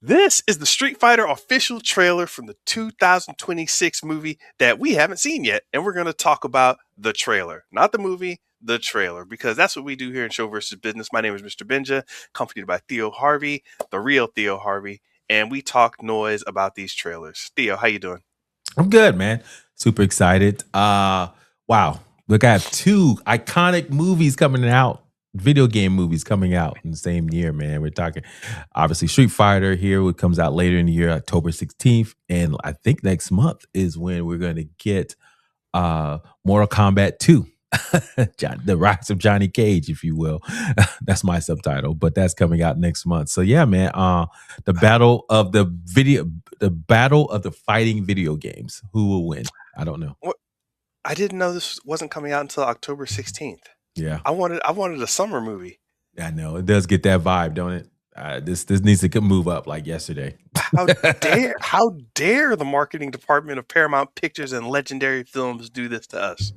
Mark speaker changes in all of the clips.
Speaker 1: This is the Street Fighter official trailer from the 2026 movie that we haven't seen yet. And we're going to talk about the trailer, not the movie, the trailer, because that's what we do here in Show versus Business. My name is Mr. Benja, accompanied by Theo Harvey, the real Theo Harvey. And we talk noise about these trailers. Theo, how you doing?
Speaker 2: I'm good, man. Super excited. Wow. Look, I have two iconic movies coming out, video game movies coming out in the same year, man. We're talking obviously Street Fighter here, which comes out later in the year, October 16th. And I think next month is when we're going to get Mortal Kombat 2. The Rise of Johnny Cage, if you will. That's my subtitle, but that's coming out next month. So yeah, man, the battle of the fighting video games. Who will win? I don't know.
Speaker 1: What? I didn't know this wasn't coming out until October 16th.
Speaker 2: Yeah.
Speaker 1: I wanted a summer movie.
Speaker 2: I know. It does get that vibe, don't it? This needs to move up like yesterday.
Speaker 1: How dare the marketing department of Paramount Pictures and Legendary Films do this to us?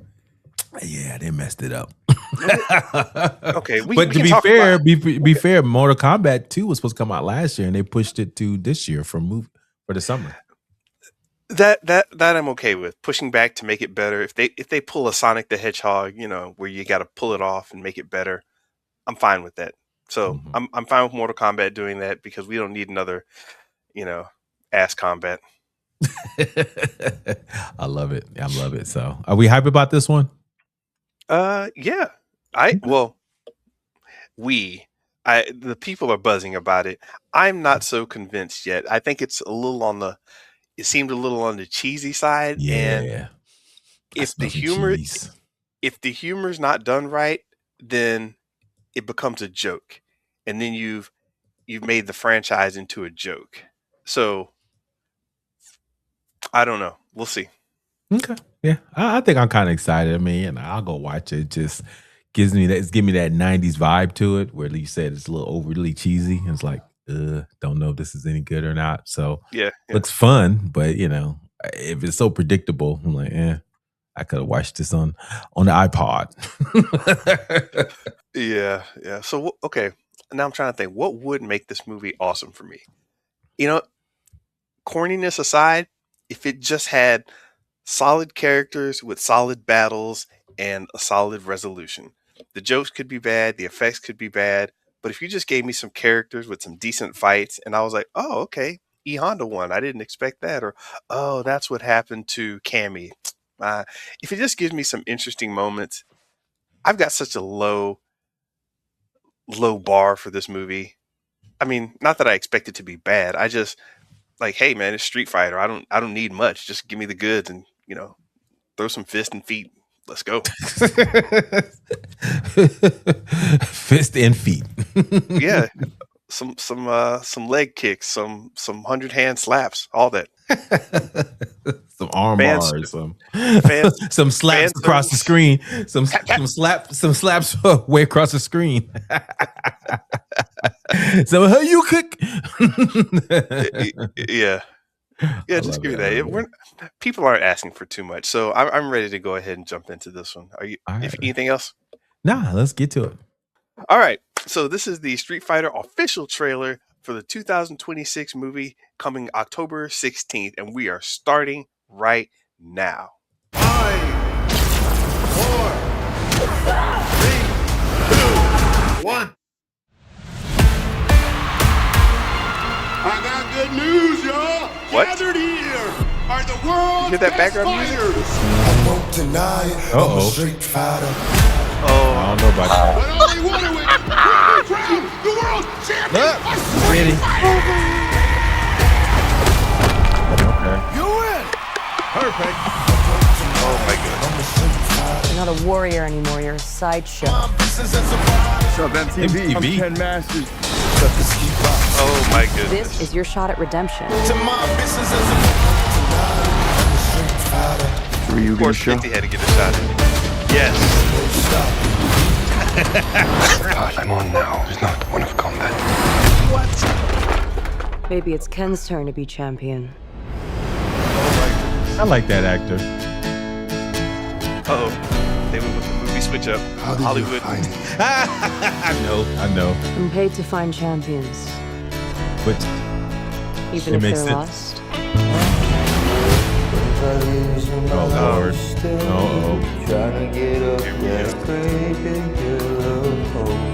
Speaker 2: Yeah, they messed it up.
Speaker 1: Okay,
Speaker 2: but to be fair, Mortal Kombat 2 was supposed to come out last year, and they pushed it to this year for the summer.
Speaker 1: That I'm okay with pushing back to make it better. If they pull a Sonic the Hedgehog, where you got to pull it off and make it better, I'm fine with that. So I'm fine with Mortal Kombat doing that because we don't need another, ass combat.
Speaker 2: I love it. So, are we hype about this one?
Speaker 1: Yeah. The people are buzzing about it. I'm not so convinced yet. I think it's it seemed a little on the cheesy side.
Speaker 2: Yeah.
Speaker 1: And if the humor's not done right, then it becomes a joke. And then you've made the franchise into a joke. So I don't know. We'll see.
Speaker 2: Okay. Yeah. I think I'm kind of excited. I mean, I'll go watch it. It just gives me that 90s vibe to it, where you said it's a little overly cheesy. It's like, don't know if this is any good or not. So
Speaker 1: yeah.
Speaker 2: Looks fun, but if it's so predictable, I'm like, I could have watched this on the iPod.
Speaker 1: Yeah. So okay, now I'm trying to think, what would make this movie awesome for me? Corniness aside, if it just had solid characters with solid battles and a solid resolution. The jokes could be bad, the effects could be bad, but if you just gave me some characters with some decent fights, and I was like, oh, okay, E Honda won, I didn't expect that, or oh, that's what happened to Cammy. If it just gives me some interesting moments, I've got such a low bar for this movie. I mean, not that I expect it to be bad. I just like, hey man, it's Street Fighter. I don't need much. Just give me the goods and throw some fist and feet. Let's go.
Speaker 2: Fist and feet.
Speaker 1: Yeah. Some leg kicks, some 100-hand slaps, all that.
Speaker 2: Some arm bars, some slaps across the screen, some slaps way across the screen. So how you cook?
Speaker 1: Yeah, just give me that. People aren't asking for too much, so I'm ready to go ahead and jump into this one. Are you? Anything else?
Speaker 2: Nah, let's get to it.
Speaker 1: All right. So this is the Street Fighter official trailer for the 2026 movie coming October 16th, and we are starting right now.
Speaker 3: 5, 4, 3, 2, 1. I got good news, y'all.
Speaker 1: What?
Speaker 3: Gathered here are the world's
Speaker 1: you hear that background
Speaker 3: music?
Speaker 2: I'm a
Speaker 3: Street Fighter.
Speaker 1: Oh,
Speaker 2: I don't know about that.
Speaker 3: But only one of it will be crowned the world champion of Street Fighter.
Speaker 2: Okay.
Speaker 3: You win. Perfect.
Speaker 1: Oh my goodness.
Speaker 4: You're not a warrior anymore. You're a sideshow.
Speaker 5: So then TV. I'm Ken Masters.
Speaker 1: Oh my goodness.
Speaker 4: This is your shot at redemption.
Speaker 5: Were you
Speaker 1: Of course, 50 had to get a shot in. Yes.
Speaker 6: I'm on now. It's not one of combat.
Speaker 1: What?
Speaker 4: Maybe it's Ken's turn to be champion.
Speaker 2: I like that actor.
Speaker 1: They went with the movie switch up. Hollywood.
Speaker 2: I know.
Speaker 4: I'm paid to find champions.
Speaker 2: But
Speaker 4: Even
Speaker 2: It
Speaker 4: if
Speaker 2: makes
Speaker 4: they're
Speaker 2: sense.
Speaker 4: lost.
Speaker 2: Oh Lord. Uh-oh.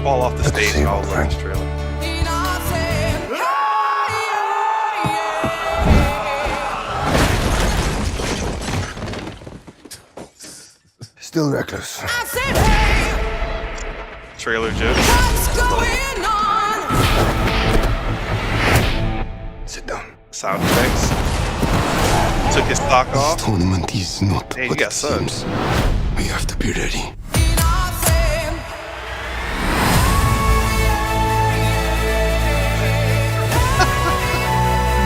Speaker 1: Fall off the stage.
Speaker 6: same
Speaker 1: I'll
Speaker 6: old
Speaker 1: love
Speaker 6: friend.
Speaker 1: this trailer.
Speaker 6: Still reckless.
Speaker 1: Trailer joke.
Speaker 6: Sit down.
Speaker 1: Sound effects. Took his sock off.
Speaker 6: This tournament is not
Speaker 1: Hey, you
Speaker 6: what
Speaker 1: got
Speaker 6: it
Speaker 1: subs.
Speaker 6: seems. We have to be ready.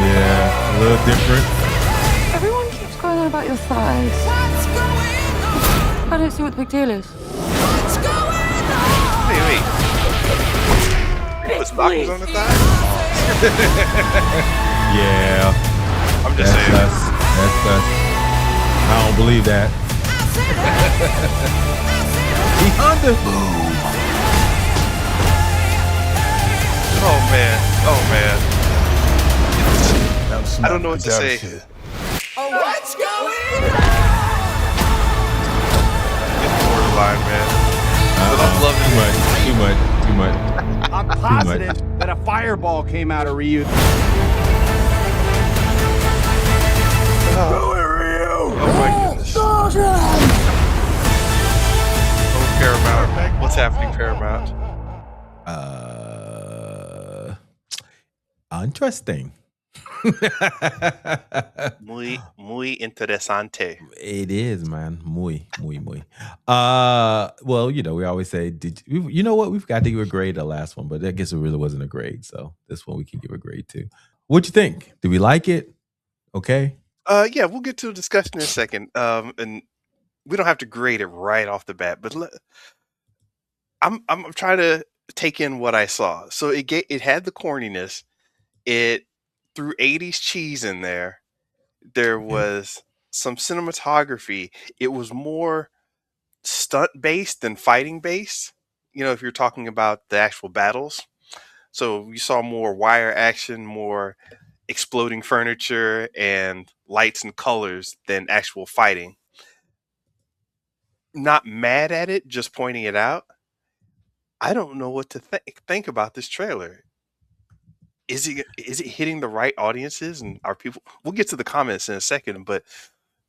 Speaker 2: Yeah, a little different.
Speaker 7: Everyone keeps going on about your thighs. I don't see what the big deal is.
Speaker 1: Wait. Put stockings on the thigh?
Speaker 2: Yeah.
Speaker 1: I'm just saying.
Speaker 2: That's us. I don't believe that. The Honda.
Speaker 1: Oh man. I don't know what to say. Get borderline, man. But I'm loving it.
Speaker 2: Too much.
Speaker 5: I'm positive that a fireball came out of Ryu.
Speaker 1: Oh my goodness. Oh, Paramount. What's happening, Paramount?
Speaker 2: Interesting.
Speaker 1: Muy interesante.
Speaker 2: It is, man. Muy. Well, we always say, you know what? We've got to give a grade the last one, but I guess it really wasn't a grade. So this one we can give a grade to. What'd you think? Do we like it? Okay.
Speaker 1: Yeah, we'll get to a discussion in a second. And we don't have to grade it right off the bat, but I'm trying to take in what I saw. So it had the corniness. It threw 80s cheese in there. There was some cinematography. It was more stunt based than fighting based. If you're talking about the actual battles. So you saw more wire action, more exploding furniture and lights and colors than actual fighting. Not mad at it, just pointing it out. I don't know what to think about this trailer. Is it hitting the right audiences and are people? We'll get to the comments in a second, but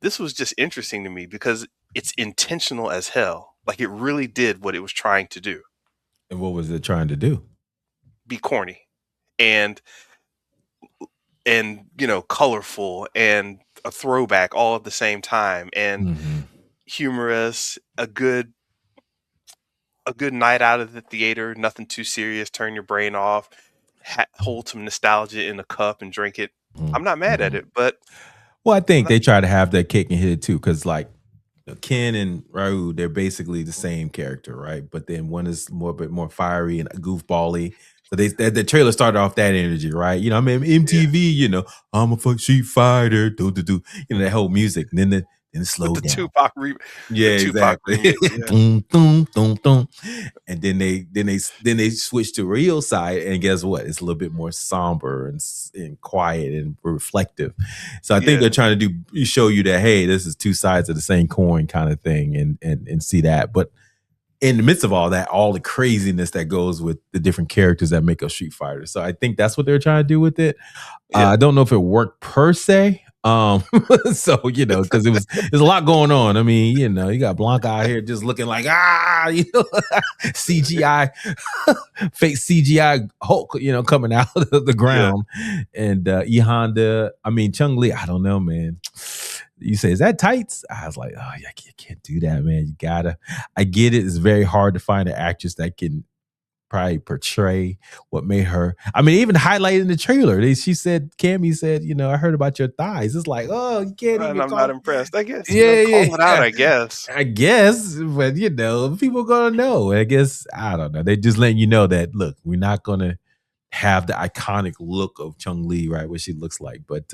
Speaker 1: this was just interesting to me because it's intentional as hell. Like it really did what it was trying to do.
Speaker 2: And what was it trying to do?
Speaker 1: Be corny and colorful and a throwback all at the same time and humorous, a good night out of the theater, nothing too serious, turn your brain off, hold some nostalgia in a cup and drink it. I'm not mad at it, but
Speaker 2: well, I think they try to have that cake and hit it too, because like Ken and Ryu, they're basically the same character, right? But then one is a bit more fiery and goofbally. So the trailer started off that energy, right? I mean MTV, I'm a Street Fighter, do. That whole music, and then it slowed
Speaker 1: with the
Speaker 2: down.
Speaker 1: Tupac
Speaker 2: exactly.
Speaker 1: remix,
Speaker 2: Dum. And then they switched to real side, and guess what? It's a little bit more somber and quiet and reflective. So I think they're trying to show you that, hey, this is two sides of the same coin kind of thing, and see that. But in the midst of all that, all the craziness that goes with the different characters that make a Street Fighter. So I think that's what they're trying to do with it. I don't know if it worked per se. Because there's a lot going on. I mean, you got Blanca out here just looking like CGI, fake CGI Hulk, coming out of the ground, and E Honda. I mean, Chun-Li. I don't know, man. You say, is that tights? I was like, oh yeah, you can't do that, man. You gotta. I get it. It's very hard to find an actress that can probably portray what made her. I mean, even highlighted in the trailer, Cammy said, I heard about your thighs. It's like, oh, you can't even.
Speaker 1: I'm not impressed. I guess.
Speaker 2: Call
Speaker 1: it out. I guess.
Speaker 2: But people gonna know. I guess I don't know. They're just letting you know that look, we're not gonna have the iconic look of Chun-Li, right? What she looks like, but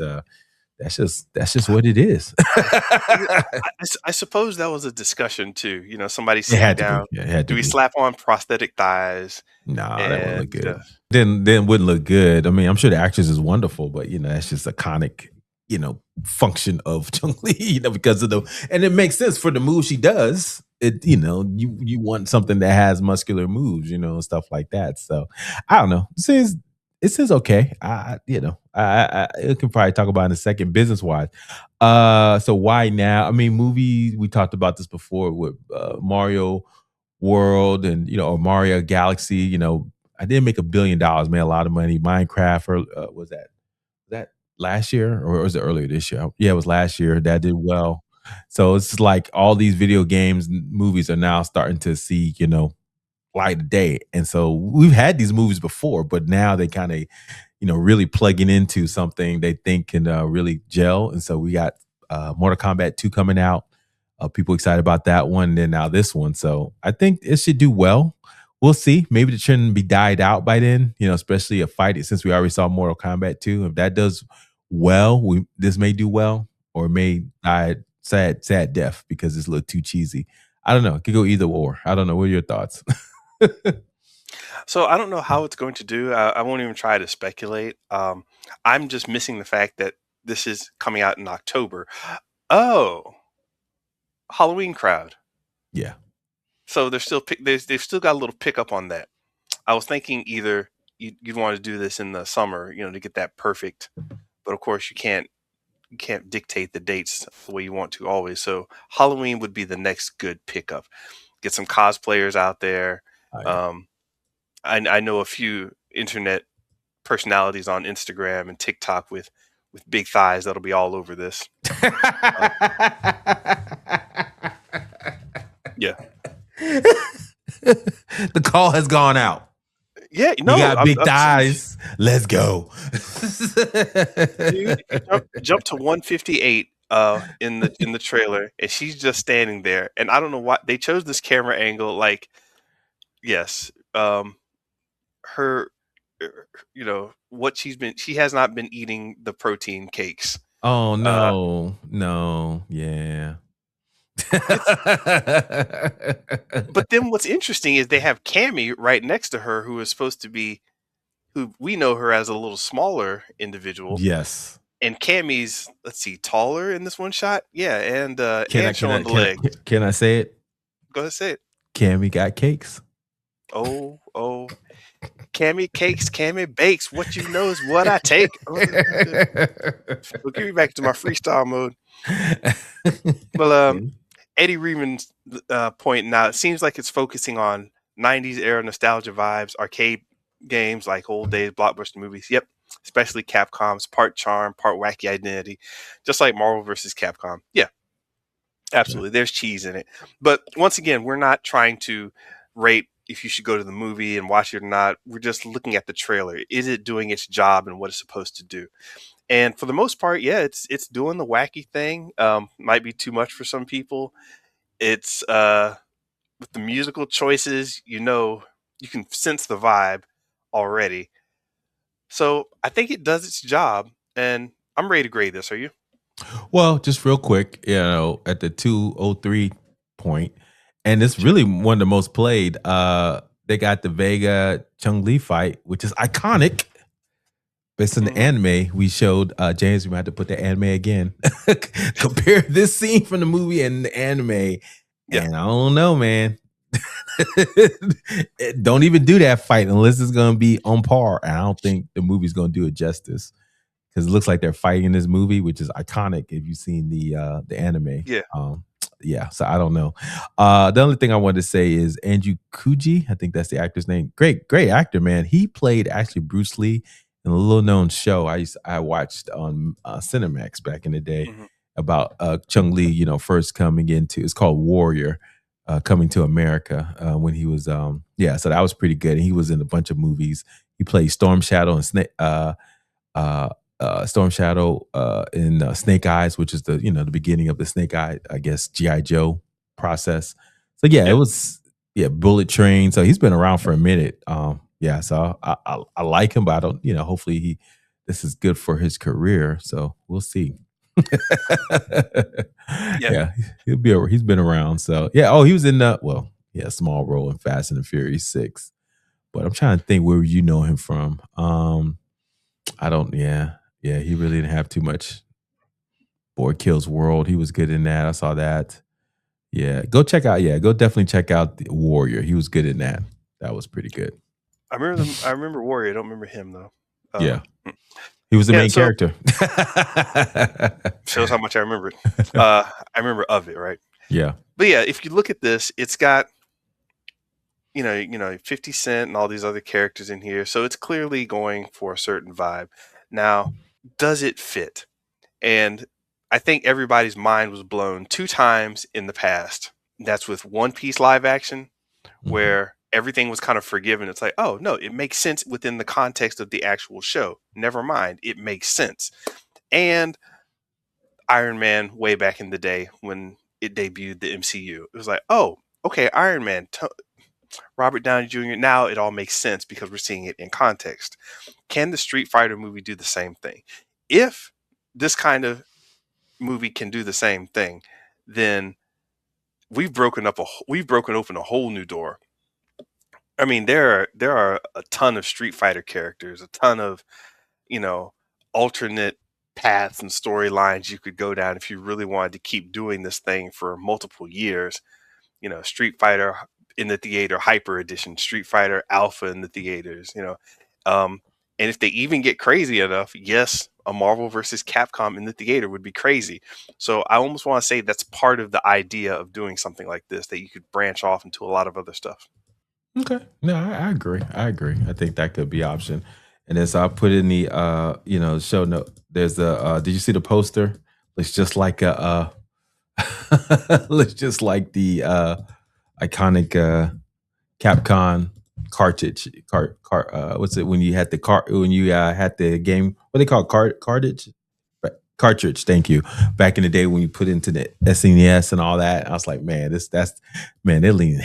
Speaker 2: that's just what it is.
Speaker 1: I suppose that was a discussion too. Somebody
Speaker 2: It
Speaker 1: sitting
Speaker 2: had to be.
Speaker 1: down.
Speaker 2: Yeah, it had to
Speaker 1: Do we
Speaker 2: be.
Speaker 1: slap on prosthetic thighs?
Speaker 2: Nah, that wouldn't look
Speaker 1: And
Speaker 2: good. Then wouldn't look good. I mean, I'm sure the actress is wonderful, but that's just iconic, function of Chun-Li, because of and it makes sense for the move she does. You want something that has muscular moves, and stuff like that. So I don't know. It says okay. I can probably talk about it in a second, business wise. So why now? I mean, movies, we talked about this before with Mario World and or Mario Galaxy. I didn't make $1 billion, made a lot of money. Minecraft, or was that last year or was it earlier this year? Yeah, it was last year. That did well. So it's like all these video games and movies are now starting to see light of day. And so we've had these movies before, but now they kind of really plugging into something they think can really gel. And so we got Mortal Kombat 2 coming out. People excited about that one. And then now this one. So I think it should do well. We'll see. Maybe the trend be died out by then, especially a fight, since we already saw Mortal Kombat 2. If that does well, this may do well, or may die sad death because it's a little too cheesy. I don't know. It could go either or. I don't know. What are your thoughts?
Speaker 1: So I don't know how it's going to do. I won't even try to speculate. I'm just missing the fact that this is coming out in October. Oh, Halloween crowd.
Speaker 2: Yeah.
Speaker 1: So they've still got a little pickup on that. I was thinking either you'd want to do this in the summer, to get that perfect. But of course you can't dictate the dates the way you want to always. So Halloween would be the next good pickup. Get some cosplayers out there.
Speaker 2: Oh, yeah.
Speaker 1: I know a few internet personalities on Instagram and TikTok with big thighs that'll be all over this. Yeah.
Speaker 2: The call has gone out.
Speaker 1: Yeah,
Speaker 2: You got big thighs. Let's go.
Speaker 1: Dude, jump to 158 in the trailer, and she's just standing there. And I don't know why they chose this camera angle. Like, yes, her, what she has not been eating the protein cakes.
Speaker 2: Oh no, yeah.
Speaker 1: But then what's interesting is they have Cammy right next to her, who is supposed to be, who we know her as a little smaller individual.
Speaker 2: Yes.
Speaker 1: And Cammy's, let's see, taller in this one shot. Yeah, and showing the
Speaker 2: can,
Speaker 1: legs.
Speaker 2: can I say it?
Speaker 1: Go ahead, say it.
Speaker 2: Cammy got cakes.
Speaker 1: Oh, Cammy cakes, Cammy bakes. What you know is what I take. We'll give me back to my freestyle mode. Well, Eddie Reeman's pointing out, it seems like it's focusing on 90s era nostalgia vibes, arcade games like old days blockbuster movies. Yep, especially Capcom's part charm, part wacky identity, just like Marvel versus Capcom. Yeah, absolutely. There's cheese in it. But once again, we're not trying to rate if you should go to the movie and watch it or not. We're just looking at the trailer. Is it doing its job and what it's supposed to do? And for the most part, yeah, it's doing the wacky thing. Might be too much for some people. It's with the musical choices, you can sense the vibe already. So I think it does its job, and I'm ready to grade this. Are you?
Speaker 2: Well, just real quick, at the 203 point, and it's really one of the most played. They got the Vega Chun-Li fight, which is iconic. Based on the anime we showed, James, we might have to put the anime again. Compare this scene from the movie and the anime. Yeah. And I don't know, man. Don't even do that fight unless it's going to be on par. And I don't think the movie's going to do it justice. Because it looks like they're fighting in this movie, which is iconic if you've seen the anime.
Speaker 1: Yeah.
Speaker 2: So I don't know. The only thing I wanted to say is Andrew Kuji. I think that's the actor's name. Great actor, man. He played actually Bruce Lee in a little known show I watched on Cinemax back in the day about Chun-Li, first coming into, it's called Warrior, coming to America when he was, so that was pretty good. And he was in a bunch of movies. He played Storm Shadow and Snake in Snake Eyes, which is the beginning of the Snake Eye, I guess, G.I. Joe process. So it was Bullet Train. So he's been around for a minute. So I like him, but I don't, hopefully he this is good for his career. So we'll see. Yeah, he'll be over. He's been around. So yeah. Oh, he was in a small role in Fast and the Furious 6. But I'm trying to think where you know him from. I don't. Yeah. He really didn't have too much. Boy Kills World. He was good in that. I saw that. Yeah, go check out. Yeah, go definitely check out the Warrior. He was good in that. That was pretty good.
Speaker 1: I remember Warrior. I don't remember him though.
Speaker 2: Yeah, he was the main character.
Speaker 1: Shows how much I remember it. I remember of it, right?
Speaker 2: Yeah.
Speaker 1: But yeah, if you look at this, it's got 50 Cent and all these other characters in here, so it's clearly going for a certain vibe. Now, does it fit? And I think everybody's mind was blown 2 times in the past. That's with One Piece live action, where everything was kind of forgiven. It's like, oh, no, it makes sense within the context of the actual show. Never mind, it makes sense. And Iron Man way back in the day when it debuted the MCU. It was like, oh, okay, Iron Man, Robert Downey Jr., now it all makes sense because we're seeing it in context. Can the Street Fighter movie do the same thing? If this kind of movie can do the same thing, then we've broken open a whole new door. I mean, there are a ton of Street Fighter characters, a ton of alternate paths and storylines you could go down if you really wanted to keep doing this thing for multiple years. Street Fighter in the theater Hyper Edition, Street Fighter Alpha in the theaters. And if they even get crazy enough, yes, a Marvel versus Capcom in the theater would be crazy. So I almost want to say that's part of the idea of doing something like this, that you could branch off into a lot of other stuff.
Speaker 2: Okay. No, I agree. I think that could be an option. And as I put in the show note, there's did you see the poster? Looks just like the iconic Capcom cartridge. What's it when you had had the game? What they call cartridge? Cartridge. Thank you. Back in the day when you put into the SNES and all that, I was like, man, they're leaning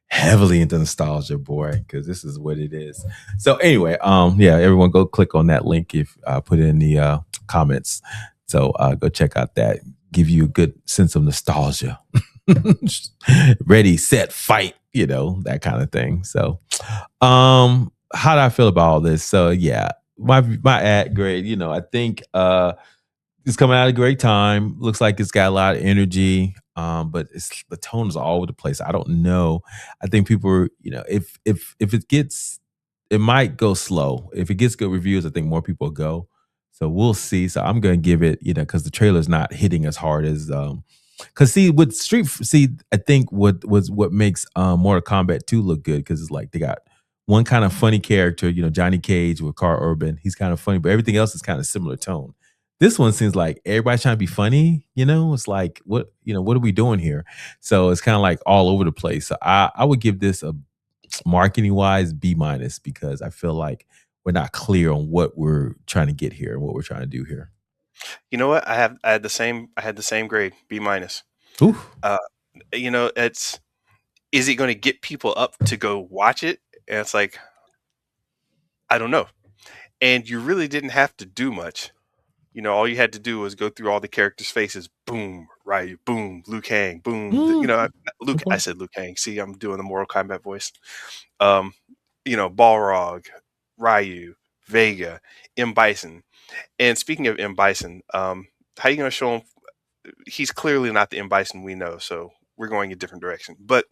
Speaker 2: heavily into nostalgia, boy, because this is what it is. So anyway, everyone go click on that link if put it in the comments. So go check out that. Give you a good sense of nostalgia. Ready, set, fight, that kind of thing. So how do I feel about all this? So yeah, my ad grade, I think it's coming out at a great time. Looks like it's got a lot of energy. But the tone is all over the place. I don't know. I think people are, if it might go slow. If it gets good reviews, I think more people will go. So we'll see. So I'm going to give it, because the trailer's not hitting as hard as, because I think what makes Mortal Kombat 2 look good, because it's like they got one kind of funny character, Johnny Cage with Carl Urban. He's kind of funny, but everything else is kind of similar tone. This one seems like everybody's trying to be funny, It's like, what are we doing here? So it's kind of like all over the place. So I would give this a marketing wise B-, because I feel like we're not clear on what we're trying to get here and what we're trying to do here.
Speaker 1: You know what? I had the same grade, B-.
Speaker 2: Ooh.
Speaker 1: Is it going to get people up to go watch it? And it's like, I don't know. And you really didn't have to do much. All you had to do was go through all the characters' faces. Boom, Ryu. Boom, Liu Kang. Boom. I said Liu Kang. See, I'm doing the Mortal Kombat voice. Balrog, Ryu, Vega, M. Bison. And speaking of M. Bison, how are you going to show him? He's clearly not the M. Bison we know, so we're going a different direction. But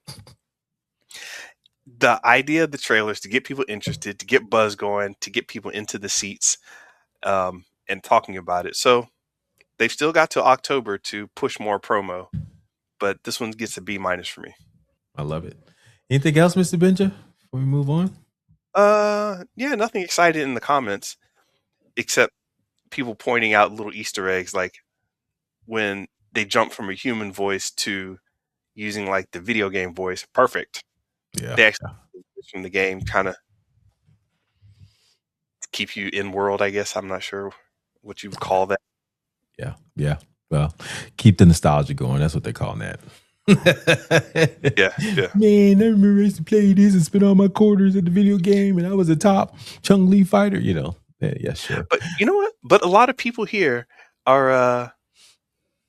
Speaker 1: the idea of the trailers to get people interested, to get buzz going, to get people into the seats, and talking about it. So they've still got till October to push more promo, but this one gets a B- for me.
Speaker 2: I love it. Anything else, Mr. Benja, before we move on?
Speaker 1: Yeah, nothing exciting in the comments except people pointing out little Easter eggs, like when they jump from a human voice to using like the video game voice. Perfect.
Speaker 2: Yeah.
Speaker 1: They actually from the game kind of keep you in world, I guess. I'm not sure what you would call that.
Speaker 2: Yeah. Well, keep the nostalgia going. That's what they're calling that.
Speaker 1: Yeah.
Speaker 2: Man, I remember I used to play this and spend all my quarters at the video game, and I was a top Chun-Li fighter. Yeah, sure.
Speaker 1: But you know what? But a lot of people here are,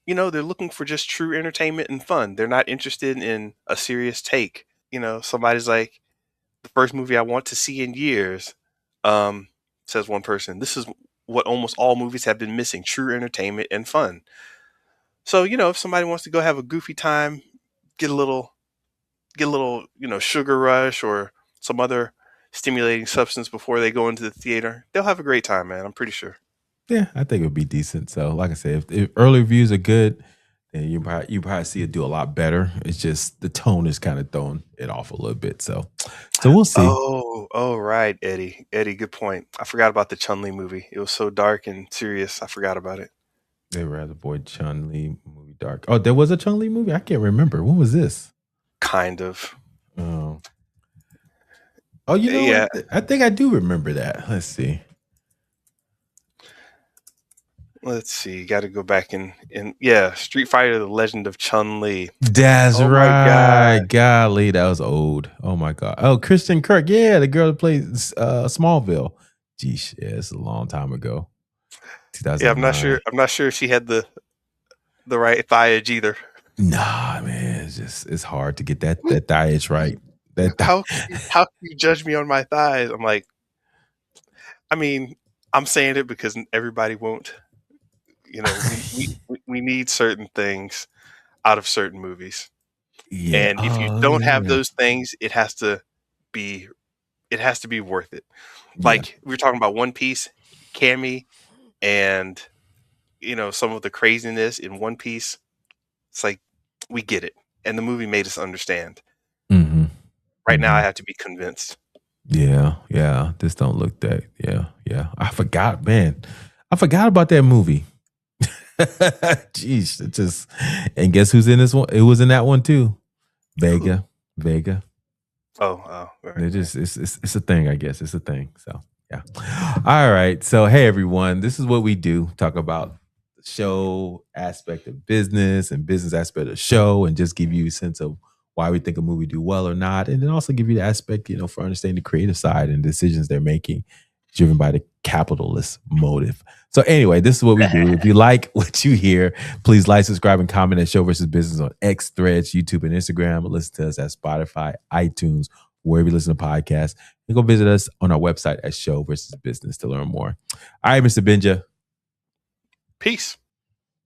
Speaker 1: they're looking for just true entertainment and fun. They're not interested in a serious take. Somebody's like, the first movie I want to see in years, says one person. This is what almost all movies have been missing: true entertainment and fun. So, if somebody wants to go have a goofy time, get a little, sugar rush or some other stimulating substance before they go into the theater, they'll have a great time, man. I'm pretty sure.
Speaker 2: Yeah, I think it would be decent. So, like I said, if early reviews are good, then you probably see it do a lot better. It's just the tone is kind of throwing it off a little bit. So we'll see.
Speaker 1: Oh, right, Eddie. Eddie, good point. I forgot about the Chun-Li movie. It was so dark and serious. I forgot about it.
Speaker 2: They were the boy Chun-Li movie dark. Oh, there was a Chun-Li movie? I can't remember. When was this?
Speaker 1: Kind of.
Speaker 2: Oh, you know,
Speaker 1: Yeah.
Speaker 2: I think I do remember that. Let's see.
Speaker 1: Let's see. Got to go back and Street Fighter: The Legend of Chun-Li.
Speaker 2: That's
Speaker 1: Oh my
Speaker 2: right.
Speaker 1: God.
Speaker 2: Golly, that was old. Oh my God. Oh, Kristen Kirk. Yeah, the girl that played Smallville. Geesh, yeah, it's a long time ago. 2009.
Speaker 1: Yeah, I'm not sure if she had the right thigh edge either.
Speaker 2: Nah, man, it's hard to get that thigh edge right.
Speaker 1: How can you judge me on my thighs? I'm like, I mean, I'm saying it because everybody won't. We need certain things out of certain movies,
Speaker 2: Yeah.
Speaker 1: and if you don't have those things, it has to be worth it. Like we were talking about One Piece, Cammy, and some of the craziness in One Piece. It's like we get it, and the movie made us understand.
Speaker 2: Mm-hmm.
Speaker 1: Right now, I have to be convinced.
Speaker 2: Yeah. This don't look that. Yeah. I forgot, man. I forgot about that movie. Jeez, it just. And guess who's in this one? It was in that one too. Vega.
Speaker 1: Oh, right.
Speaker 2: It's a thing, I guess. It's a thing. So yeah. All right. So hey everyone, this is what we do. Talk about the show aspect of business and business aspect of show, and just give you a sense of why we think a movie do well or not, and then also give you the aspect, for understanding the creative side and decisions they're making, driven by the capitalist motive. So anyway, this is what we do. If you like what you hear, please like, subscribe, and comment at Show versus Business on X, Threads, YouTube, and Instagram. Listen to us at Spotify, iTunes, wherever you listen to podcasts. And go visit us on our website at Show versus Business to learn more. All right, Mr. Benja.
Speaker 1: Peace.